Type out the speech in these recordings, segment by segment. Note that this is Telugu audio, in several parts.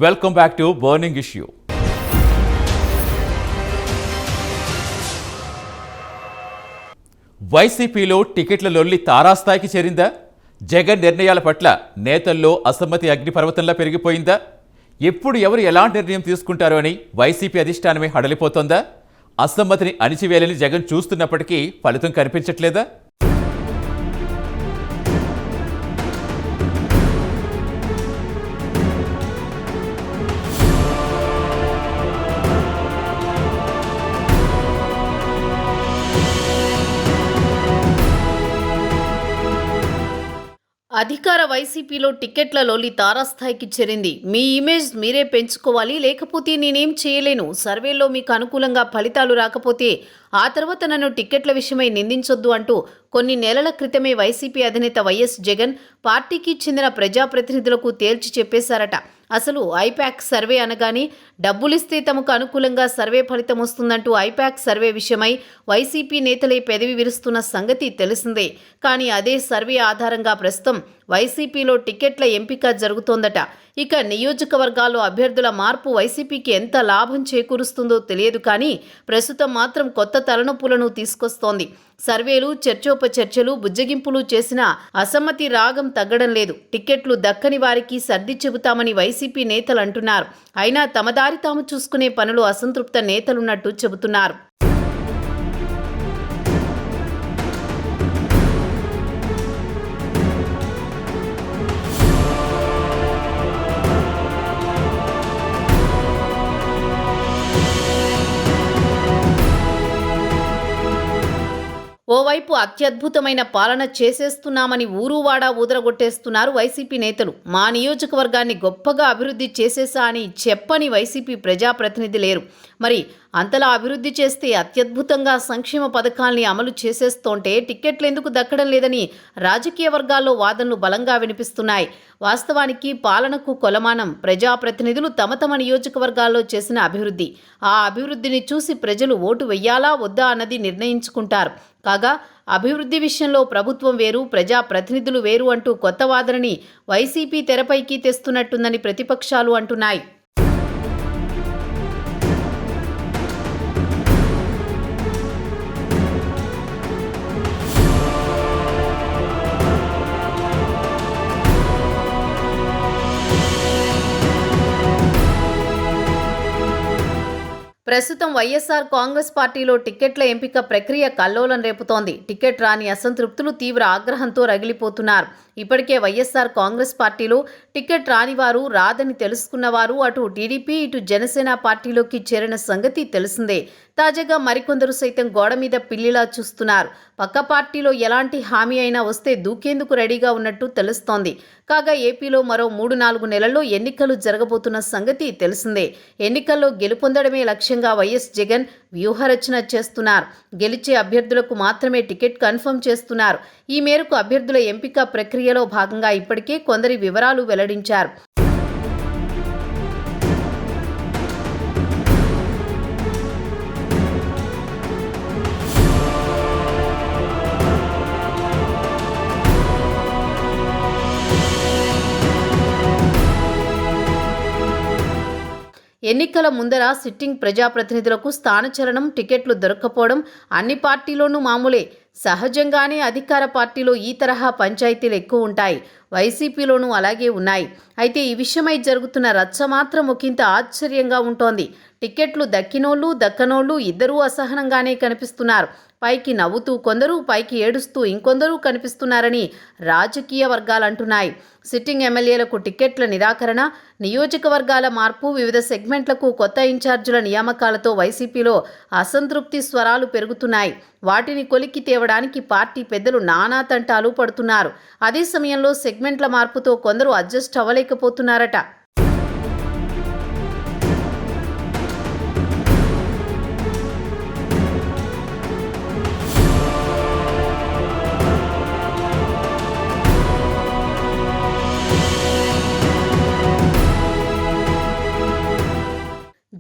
Welcome back to burning issue. వైసీపీలో టికెట్ల లొల్లి తారాస్థాయికి చేరిందా? జగన్ నిర్ణయాల పట్ల నేతల్లో అసమ్మతి అగ్నిపర్వతంలా పెరిగిపోయిందా? ఎప్పుడు ఎవరు ఎలాంటి నిర్ణయం తీసుకుంటారో అని వైసీపీ అధిష్టానమే హడలిపోతోందా? అసమ్మతిని అణిచివేయాలని జగన్ చూస్తున్నప్పటికీ ఫలితం కనిపించట్లేదా? అధికార వైసీపీలో టికెట్ల లొల్లి తారాస్థాయికి చేరింది. మీ ఇమేజ్ మీరే పెంచుకోవాలి, లేకపోతే నేనేం చేయలేను. సర్వేలో మీకు అనుకూలంగా ఫలితాలు రాకపోతే ఆ తర్వాత నన్ను టికెట్ల విషయమై నిందించొద్దు అంటూ కొన్ని నెలల క్రితమే వైసీపీ అధినేత వైఎస్ జగన్ పార్టీకి చెందిన ప్రజాప్రతినిధులకు తేల్చి చెప్పేశారట. అసలు ఐపాక్ సర్వే అనగానే డబ్బులిస్తే తమకు అనుకూలంగా సర్వే ఫలితం వస్తుందంటూ ఐపాక్ సర్వే విషయమై వైసీపీ నేతలే పెదవి విరుస్తున్న సంగతి తెలిసిందే. కానీ అదే సర్వే ఆధారంగా ప్రస్తుతం వైసీపీలో టికెట్ల ఎంపిక జరుగుతోందట. ఇక నియోజకవర్గాల్లో అభ్యర్థుల మార్పు వైసీపీకి ఎంత లాభం చేకూరుస్తుందో తెలియదు, కానీ ప్రస్తుతం మాత్రం కొత్త తలనొప్పులను తీసుకొస్తోంది. సర్వేలు, చర్చోపచర్చలు, బుజ్జగింపులు చేసినా అసమ్మతి రాగం తగ్గడం లేదు. టికెట్లు దక్కని వారికి సర్ది చెబుతామని వైసీపీ నేతలు అంటున్నారు. అయినా తమ దారి తాము చూసుకునే పనులు అసంతృప్త నేతలున్నట్టు చెబుతున్నారు. ఓవైపు అత్యద్భుతమైన పాలన చేసేస్తున్నామని ఊరువాడా ఊదరగొట్టేస్తున్నారు వైసీపీ నేతలు. మా నియోజకవర్గాన్ని గొప్పగా అభివృద్ధి చేసేసా అని చెప్పని వైసీపీ ప్రజాప్రతినిధి లేరు. మరి అంతలా అభివృద్ధి చేస్తే అత్యద్భుతంగా సంక్షేమ పథకాల్ని అమలు చేసేస్తుంటే టిక్కెట్లు ఎందుకు దక్కడం లేదని రాజకీయ వర్గాల్లో వాదనలు బలంగా వినిపిస్తున్నాయి. వాస్తవానికి పాలనకు కొలమానం ప్రజాప్రతినిధులు తమ తమ నియోజకవర్గాల్లో చేసిన అభివృద్ధి. ఆ అభివృద్ధిని చూసి ప్రజలు ఓటు వెయ్యాలా వద్దా అన్నది నిర్ణయించుకుంటారు. కాగా అభివృద్ధి విషయంలో ప్రభుత్వం వేరు, ప్రజాప్రతినిధులు వేరు అంటూ కొత్త వాదనని వైసీపీ తెరపైకి తెస్తున్నట్టుందని ప్రతిపక్షాలు అంటున్నాయి. ప్రస్తుతం వైఎస్ఆర్ కాంగ్రెస్ పార్టీలో టిక్కెట్ల ఎంపిక ప్రక్రియ కల్లోలం రేపుతోంది. టిక్కెట్ రాని అసంతృప్తులు తీవ్ర ఆగ్రహంతో రగిలిపోతున్నారు. ఇప్పటికే వైఎస్ఆర్ కాంగ్రెస్ పార్టీలో టిక్కెట్ రానివారు, రాదని తెలుసుకున్నవారు అటు టీడీపీ ఇటు జనసేన పార్టీలోకి చేరిన సంగతి తెలిసిందే. తాజాగా మరికొందరు సైతం గోడ మీద పిల్లిలా చూస్తున్నారు. పక్క పార్టీలో ఎలాంటి హామీ అయినా వస్తే దూకేందుకు రెడీగా ఉన్నట్టు తెలుస్తోంది. కాగా ఏపీలో మరో 3-4 నెలల్లో ఎన్నికలు జరగబోతున్న సంగతి తెలిసిందే. ఎన్నికల్లో గెలుపొందడమే లక్ష్యంగా వైఎస్ జగన్ వ్యూహరచన చేస్తున్నారు. గెలిచే అభ్యర్థులకు మాత్రమే టికెట్ కన్ఫర్మ్ చేస్తున్నారు. ఈ మేరకు అభ్యర్థుల ఎంపిక ప్రక్రియలో భాగంగా ఇప్పటికే కొందరి వివరాలు వెల్లడించారు. ఎన్నికల ముందర సిట్టింగ్ ప్రజాప్రతినిధులకు స్థానచలనం, టికెట్లు దొరక్కపోవడం అన్ని పార్టీలోనూ మామూలే. సహజంగానే అధికార పార్టీలో ఈ తరహా పంచాయతీలు ఎక్కువ ఉంటాయి. వైసీపీలోనూ అలాగే ఉన్నాయి. అయితే ఈ విషయమై జరుగుతున్న రచ్చ మాత్రం ఒకంత ఆశ్చర్యంగా ఉంటోంది. టికెట్లు దక్కినోళ్ళు, దక్కనోళ్ళు ఇద్దరూ అసహనంగానే కనిపిస్తున్నారు. పైకి నవ్వుతూ కొందరు, పైకి ఏడుస్తూ ఇంకొందరు కనిపిస్తున్నారని రాజకీయ వర్గాలు అంటున్నాయి. సిట్టింగ్ ఎమ్మెల్యేలకు టికెట్ల నిరాకరణ, నియోజకవర్గాల మార్పు, వివిధ సెగ్మెంట్లకు కొత్త ఇన్ఛార్జీల నియామకాలతో వైసీపీలో అసంతృప్తి స్వరాలు పెరుగుతున్నాయి. వాటిని కొలిక్కి తేవడానికి పార్టీ పెద్దలు నానా తంటాలు పడుతున్నారు. అదే సమయంలో సెగ్మెంట్ల మార్పుతో కొందరు అడ్జస్ట్ అవ్వలేకపోతున్నారట.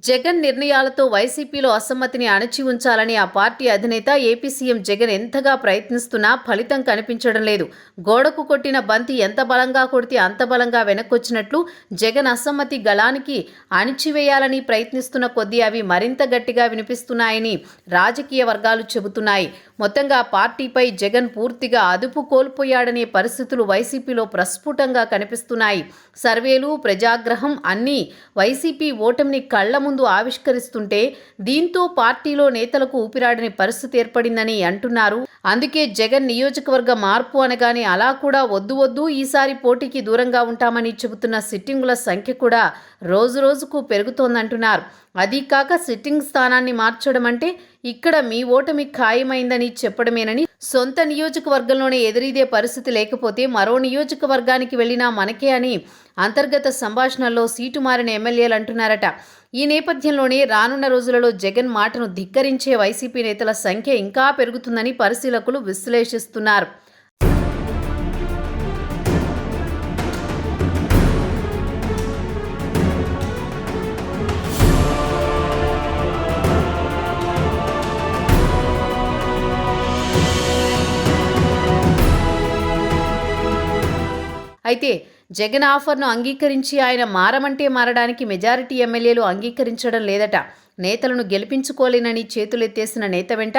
జగన్ నిర్ణయాలతో వైసీపీలో అసమ్మతిని అణచి ఉంచాలని ఆ పార్టీ అధినేత ఏపీ సీఎం జగన్ ఎంతగా ప్రయత్నిస్తున్నా ఫలితం కనిపించడం లేదు. గోడకు కొట్టిన బంతి ఎంత బలంగా కొడితే అంత బలంగా వెనక్కొచ్చినట్లు జగన్ అసమ్మతి గళానికి అణిచివేయాలని ప్రయత్నిస్తున్న కొద్దీ అవి మరింత గట్టిగా వినిపిస్తున్నాయని రాజకీయ వర్గాలు చెబుతున్నాయి. మొత్తంగా పార్టీపై జగన్ పూర్తిగా అదుపు కోల్పోయాడనే పరిస్థితులు వైసీపీలో ప్రస్ఫుటంగా కనిపిస్తున్నాయి. సర్వేలు, ప్రజాగ్రహం అన్నీ వైసీపీ ఓటమిని కళ్ల ముందు ఆవిష్కరిస్తుంటే దీంతో పార్టీలో నేతలకు ఊపిరాడని పరిస్థితి ఏర్పడిందని అంటున్నారు. అందుకే జగన్ నియోజకవర్గ మార్పు అనగానే అలా కూడా వద్దు ఈసారి పోటీకి దూరంగా ఉంటామని చెబుతున్న సిట్టింగుల సంఖ్య కూడా రోజురోజుకు పెరుగుతోందంటున్నారు. అదీ కాక సిట్టింగ్ స్థానాన్ని మార్చడం అంటే ఇక్కడ మీ ఓటమి ఖాయమైందని చెప్పడమేనని, సొంత నియోజకవర్గంలోనే ఎదురీదే పరిస్థితి లేకపోతే మరో నియోజకవర్గానికి వెళ్ళినా మనకే అని అంతర్గత సంభాషణల్లో సీటు మారిన ఎమ్మెల్యేలు అంటున్నారట. ఈ నేపథ్యంలోనే రానున్న రోజులలో జగన్ మాటను ధిక్కరించే వైసీపీ నేతల సంఖ్య ఇంకా పెరుగుతుందని పరిశీలకులు విశ్లేషిస్తున్నారు. అయితే జగన్ ఆఫర్ను అంగీకరించి ఆయన మారమంటే మారడానికి మెజారిటీ ఎమ్మెల్యేలు అంగీకరించడం లేదట. నేతలను గెలిపించుకోలేనని చేతులెత్తేసిన నేత వెంట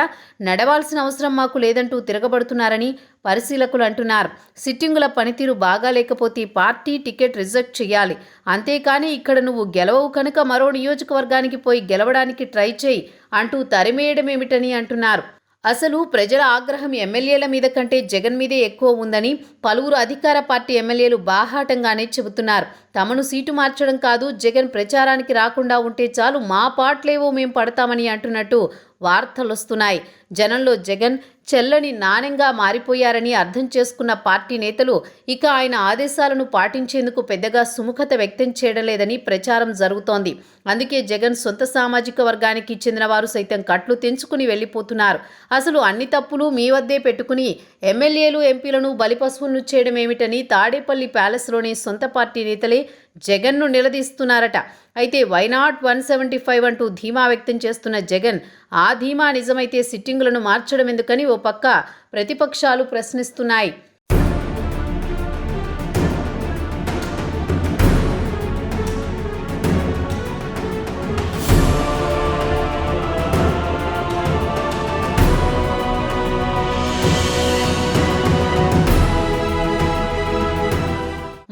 నడవాల్సిన అవసరం మాకు లేదంటూ తిరగబడుతున్నారని పరిశీలకులు అంటున్నారు. సిట్టింగుల పనితీరు బాగా లేకపోతే పార్టీ టికెట్ రిజెక్ట్ చేయాలి. అంతేకాని ఇక్కడ నువ్వు గెలవవు కనుక మరో నియోజకవర్గానికి పోయి గెలవడానికి ట్రై చేయి అంటూ తరిమేయడమేమిటని అంటున్నారు. అసలు ప్రజల ఆగ్రహం ఎమ్మెల్యేల మీద కంటే జగన్ మీదే ఎక్కువ ఉందని పలువురు అధికార పార్టీ ఎమ్మెల్యేలు బాహాటంగానే చెబుతున్నారు. తమను సీటు మార్చడం కాదు, జగన్ ప్రచారానికి రాకుండా ఉంటే చాలు, మా పాటలేవో మేం పడతామని అంటున్నట్టు వార్తలొస్తున్నాయి. జనంలో జగన్ చెల్లని నాణ్యంగా మారిపోయారని అర్థం చేసుకున్న పార్టీ నేతలు ఇక ఆయన ఆదేశాలను పాటించేందుకు పెద్దగా సుముఖత వ్యక్తం చేయడం లేదని ప్రచారం జరుగుతోంది. అందుకే జగన్ సొంత సామాజిక వర్గానికి చెందిన వారు సైతం కట్లు తెంచుకుని వెళ్ళిపోతున్నారు. అసలు అన్ని తప్పులు మీ వద్దే పెట్టుకుని ఎమ్మెల్యేలు, ఎంపీలను బలిపశువులను చేయడం ఏమిటని తాడేపల్లి ప్యాలెస్లోని సొంత పార్టీ నేతలే జగన్ను నిలదీస్తున్నారట. అయితే వైనాట్ 175 అంటూ ధీమా వ్యక్తం చేస్తున్న జగన్ ఆ ధీమా నిజమైతే సిట్టింగులను మార్చడం ఎందుకని ఓ పక్క ప్రతిపక్షాలు ప్రశ్నిస్తున్నాయి.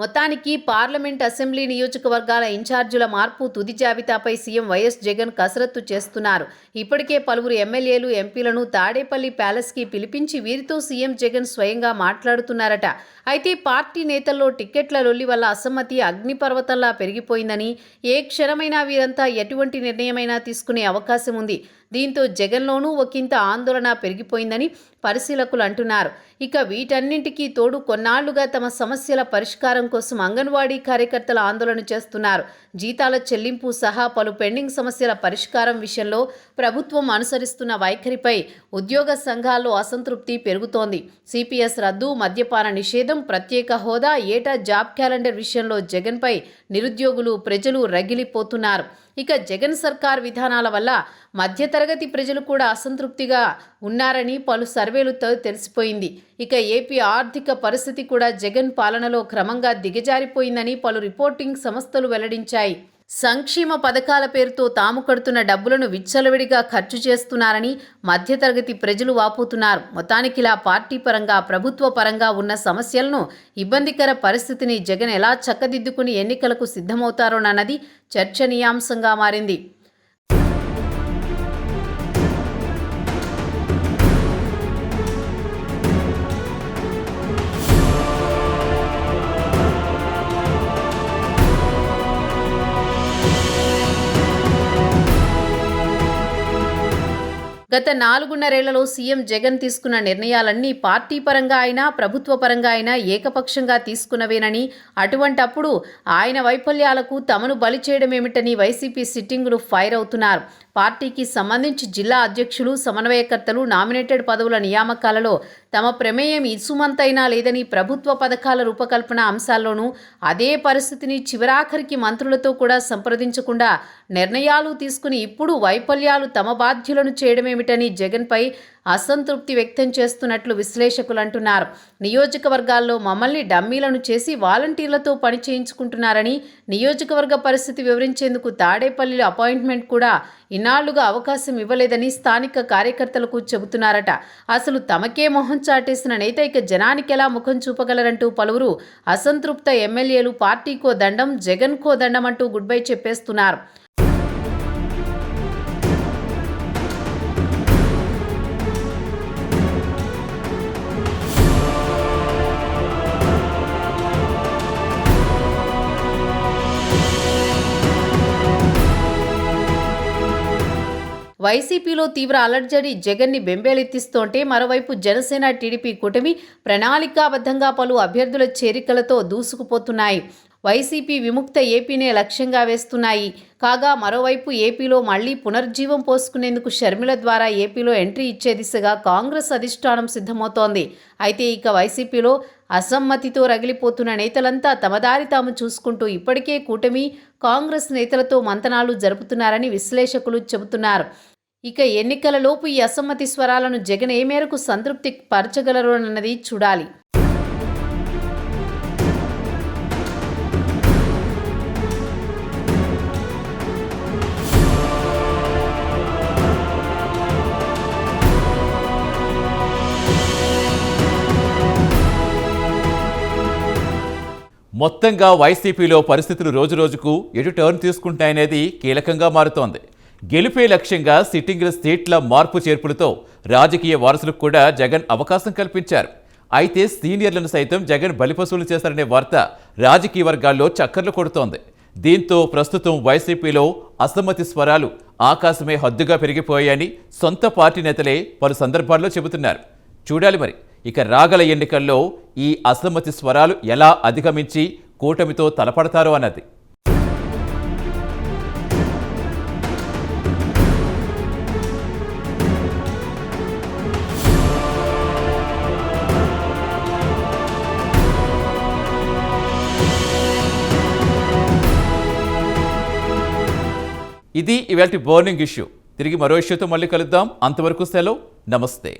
మొత్తానికి పార్లమెంట్, అసెంబ్లీ నియోజకవర్గాల ఇన్ఛార్జీల మార్పు తుది జాబితాపై సీఎం వైఎస్ జగన్ కసరత్తు చేస్తున్నారు. ఇప్పటికే పలువురు ఎమ్మెల్యేలు, ఎంపీలను తాడేపల్లి ప్యాలెస్కి పిలిపించి వీరితో సీఎం జగన్ స్వయంగా మాట్లాడుతున్నారట. అయితే పార్టీ నేతల్లో టిక్కెట్ల లొల్లి వల్ల అసమ్మతి అగ్నిపర్వతంలా పెరిగిపోయిందని, ఏ క్షణమైనా వీరంతా ఎటువంటి నిర్ణయమైనా తీసుకునే అవకాశం ఉంది. దీంతో జగన్లోనూ ఒకంత ఆందోళన పెరిగిపోయిందని పరిశీలకులు అంటున్నారు. ఇక వీటన్నింటికీ తోడు కొన్నాళ్లుగా తమ సమస్యల పరిష్కారం కోసం అంగన్వాడీ కార్యకర్తలు ఆందోళన చేస్తున్నారు. జీతాల చెల్లింపు సహా పలు పెండింగ్ సమస్యల పరిష్కారం విషయంలో ప్రభుత్వం అనుసరిస్తున్న వైఖరిపై ఉద్యోగ సంఘాల్లో అసంతృప్తి పెరుగుతోంది. సిపిఎస్ రద్దు, మద్యపాన నిషేధం, ప్రత్యేక హోదా, ఏటా జాబ్ క్యాలెండర్ విషయంలో జగన్పై నిరుద్యోగులు, ప్రజలు రగిలిపోతున్నారు. ఇక జగన్ సర్కార్ విధానాల వల్ల మధ్యతరగతి ప్రజలు కూడా అసంతృప్తిగా ఉన్నారని పలు సర్వేలతో తెలిసిపోయింది. ఇక ఏపీ ఆర్థిక పరిస్థితి కూడా జగన్ పాలనలో క్రమంగా దిగజారిపోయిందని పలు రిపోర్టింగ్ సంస్థలు వెల్లడించాయి. సంక్షేమ పథకాల పేరుతో తాము కడుతున్న డబ్బులను విచ్చలవిడిగా ఖర్చు చేస్తున్నారని మధ్యతరగతి ప్రజలు వాపోతున్నారు. మొత్తానికిలా పార్టీ పరంగా, ప్రభుత్వ పరంగా ఉన్న సమస్యలను, ఇబ్బందికర పరిస్థితిని జగన్ ఎలా చక్కదిద్దుకుని ఎన్నికలకు సిద్ధమవుతారోనన్నది చర్చనీయాంశంగా మారింది. గత 4.5 సీఎం జగన్ తీసుకున్న నిర్ణయాలన్నీ పార్టీ పరంగా అయినా, ప్రభుత్వ పరంగా అయినా ఏకపక్షంగా తీసుకున్నవేనని, అటువంటప్పుడు ఆయన వైఫల్యాలకు తమను బలి చేయడమేమిటని వైసీపీ సిట్టింగులు ఫైర్ అవుతున్నారు. పార్టీకి సంబంధించి జిల్లా అధ్యక్షులు, సమన్వయకర్తలు, నామినేటెడ్ పదవుల నియామకాలలో తమ ప్రమేయం ఇసుమంతైనా లేదని ప్రభుత్వ పథకాల రూపకల్పన అంశాల్లోనూ అదే పరిస్థితిని చివరాఖరికి మంత్రులతో కూడా సంప్రదించకుండా నిర్ణయాలు తీసుకుని ఇప్పుడు వైఫల్యాలు తమ బాధ్యులను చేయడమేమిటని జగన్పై అసంతృప్తి వ్యక్తం చేస్తున్నట్లు విశ్లేషకులు అంటున్నారు. నియోజకవర్గాల్లో మమ్మల్ని డమ్మీలను చేసి వాలంటీర్లతో పని చేయించుకుంటున్నారని, నియోజకవర్గ పరిస్థితి వివరించేందుకు తాడేపల్లిలో అపాయింట్మెంట్ కూడా ఇన్నాళ్లుగా అవకాశం ఇవ్వలేదని స్థానిక కార్యకర్తలకు చెబుతున్నారట. అసలు తమకే మొహం చాటేసిన నేత ఇక జనానికి ఎలా ముఖం చూపగలరంటూ పలువురు అసంతృప్త ఎమ్మెల్యేలు పార్టీకో దండం, జగన్కో దండం అంటూ గుడ్ బై చెప్పేస్తున్నారు. వైసీపీలో తీవ్ర అలర్జడి జగన్ని బెంబేలెత్తిస్తోంటే మరోవైపు జనసేన టీడీపీ కూటమి ప్రణాళికాబద్ధంగా పలు అభ్యర్థుల చేరికలతో దూసుకుపోతున్నాయి. వైసీపీ విముక్త ఏపీనే లక్ష్యంగా వేస్తున్నాయి. కాగా మరోవైపు ఏపీలో మళ్లీ పునర్జీవం పోసుకునేందుకు షర్మిల ద్వారా ఏపీలో ఎంట్రీ ఇచ్చే దిశగా కాంగ్రెస్ అధిష్టానం సిద్ధమవుతోంది. అయితే ఇక వైసీపీలో అసమ్మతితో రగిలిపోతున్న నేతలంతా తమ దారి తాము చూసుకుంటూ ఇప్పటికే కూటమి, కాంగ్రెస్ నేతలతో మంతనాలు జరుపుతున్నారని విశ్లేషకులు చెబుతున్నారు. ఇక ఎన్నికలలోపు ఈ అసమ్మతి స్వరాలను జగన్ ఏ మేరకు సంతృప్తి పరచగలరు అన్నది చూడాలి. మొత్తంగా వైసీపీలో పరిస్థితులు రోజురోజుకు ఎటు టర్న్ తీసుకుంటాయనేది కీలకంగా మారుతోంది. గెలిపే లక్ష్యంగా సిట్టింగ్ల సీట్ల మార్పు చేర్పులతో రాజకీయ వారసులకు కూడా జగన్ అవకాశం కల్పించారు. అయితే సీనియర్లను సైతం జగన్ బలిపశువులు చేశారనే వార్త రాజకీయ వర్గాల్లో చక్కర్లు కొడుతోంది. దీంతో ప్రస్తుతం వైసీపీలో అసమ్మతి స్వరాలు ఆకాశమే హద్దుగా పెరిగిపోయాయని సొంత పార్టీ నేతలే పలు సందర్భాల్లో చెబుతున్నారు. చూడాలి మరి ఇక రాగల ఎన్నికల్లో ఈ అసమ్మతి స్వరాలు ఎలా అధిగమించి కూటమితో తలపడతారో అన్నది. ఇది ఇవాల్టి బర్నింగ్ ఇష్యూ. తిరిగి మరో ఇష్యూతో మళ్ళీ కలుద్దాం. అంతవరకు సెలవు. నమస్తే.